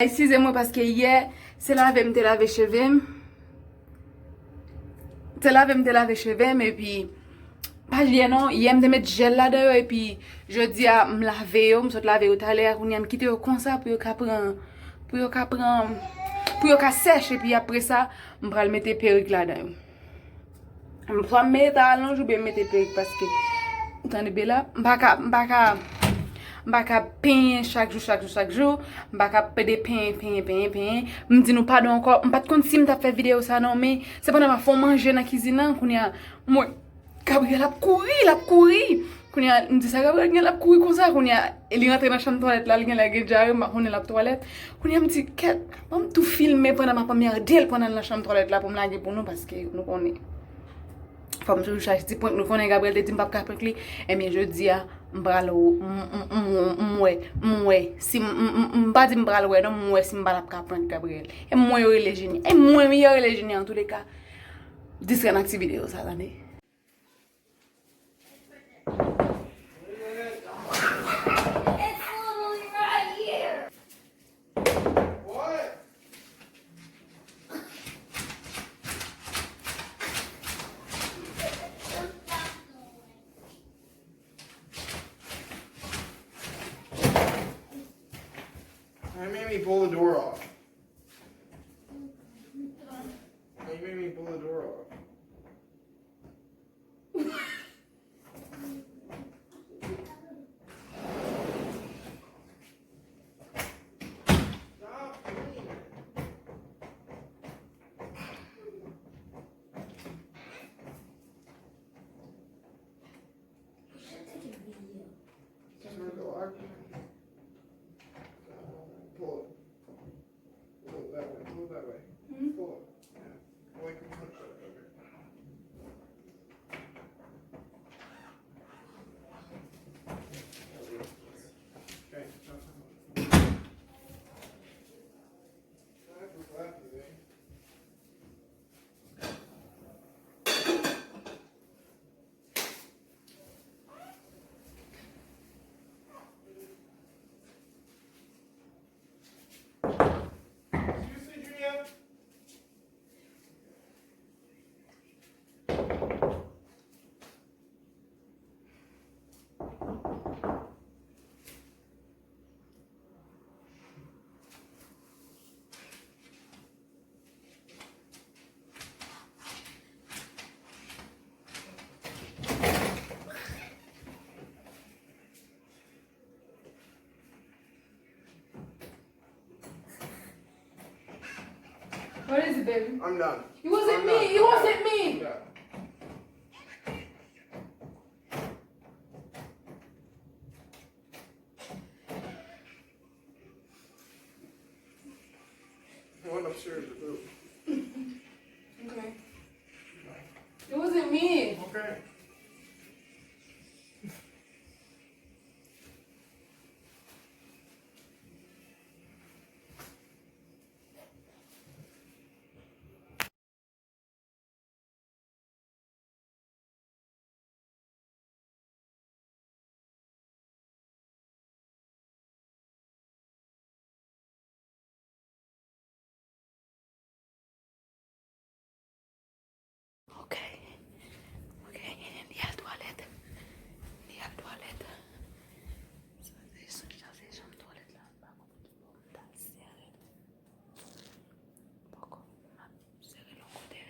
Excusez-moi parce que hier, c'est là que je me laver cheveux. C'est là que je me laver cheveux et puis pas hier non, hier me mettre gel là-dedans et puis je dis à me laver, me sortir laver au taler, on y a me quitter comme ça pour prendre pour sèche et puis après ça, me va mettre perruque là-dedans. Je vais mettre talon, je vais mettre perruque parce que attendez bien là, m'baka peindre chaque jour, m'baka peindre peindre. Me dit nous pardon encore, m'pas de compte si m'ta fait vidéo ça non mais c'est pendant ma fond manger dans cuisine qu'on y a moi Gabriel a couru. Qu'on y a me dit ça Gabriel a couru comme ça qu'on y a il rentre dans la chambre toilette là, il a déjà on est la toilette. Qu'on y a me dit quel on tout filmer pendant ma première deal pendant la chambre toilette là pour me laguer pour nous parce que nous connaît comme je cherche petit point nous connaît Gabriel de dit pas capable et bien je dis à m'bralo moi si m'pas dit m'bralo non moi si m'pas capable Gabriel et moi yo les génie et moi yo les génie en tous les cas disque en activité ça attendez You made me pull the door off. You made me pull the door off. Stop doing it. Just gonna go argue. Pull it. Pull it that way. Pull it that way. Pull it. Yeah. Away from the hook. Okay. Okay. That was left, you think? Seriously, Julia? What is it baby? I'm done. It wasn't I'm me. done. It wasn't I'm me. done. I went upstairs to poop. Okay. It wasn't me. Okay. Okay. Okay. Ni à la toilette. Ni à la toilette. Ça c'est une toilette là. Pas comme ça serré. Pas comme serré le côté.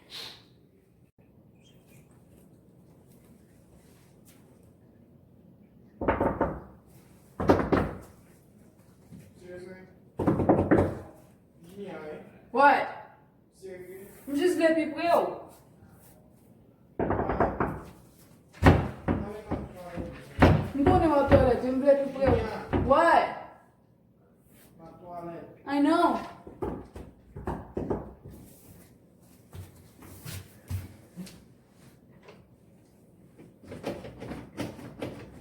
Seriously? Yeah. What? Seriously? I'm just let people go. I'm going to my toilet. I'm let people go. What? My toilet. I know.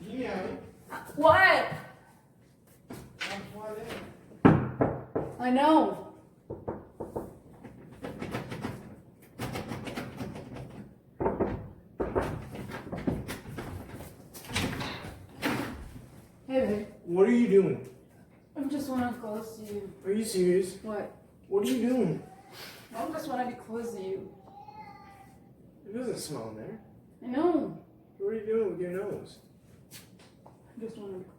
Yeah. What? My toilet. I know. Hey, babe. What are you doing? I'm just wanna be close to you. Are you serious? What? What are you doing? I just wanna be close to you. It doesn't smell in there. I know. What are you doing with your nose? I just wanna be close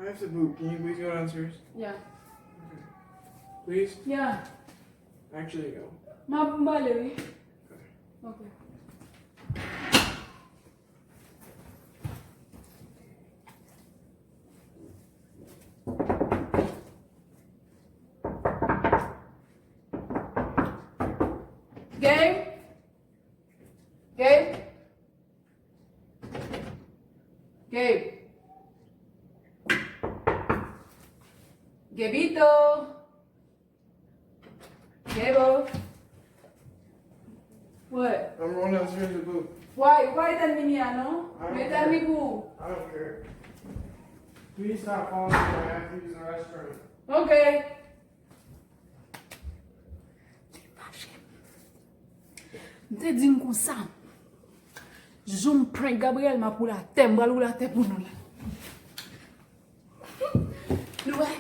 I have to poop. Can you please go downstairs? to you. Yeah. Please? Yeah. Actually, go. Valerie. Okay. Gabe? Gabe? Gabe? Gabito? Gabo? What? I'm going downstairs to poop. Why tell me no? I don't You tell me who? I don't care. Please stop following me. I have to use the restroom. Okay. Mte din kon sa. Jom prank Gabriel ma pou la tem, bral ou la te pou nou la. Ouais,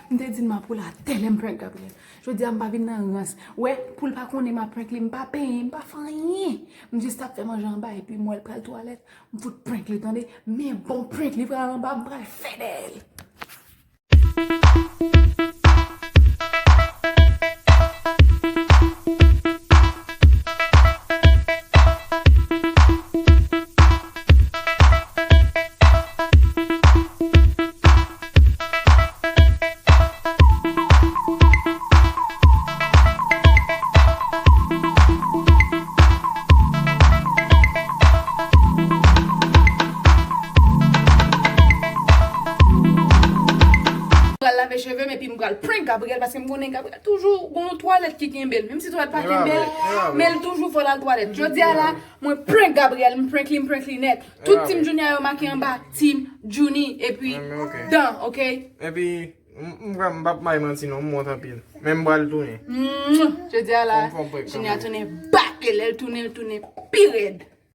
mte din ma pou la telem prank Gabriel. Je dis am pa vin nan rans. Ouais, pou l pa konnen ma prank li, m'pa paye, m'pa fanyen. M'jist ap fè manger en bas et puis moi pral toilette, m'fout prank li tande, mais bon prank li pral en bas, m'pral fè d'elle. Laver cheveux mais puis me pral prank Gabriel parce que me connais Gabriel toujours gon toilette qui kembel même si toilette pas kembel mais elle toujours faut la toilette je dis à la moi prank Gabriel me prank li net tout team junior yo marqué en bas team Juni et puis dans OK Et puis, m'bap may manti non, m'monte à pile. Même bral tourner. je dis à la junior tourner back elle tourner pire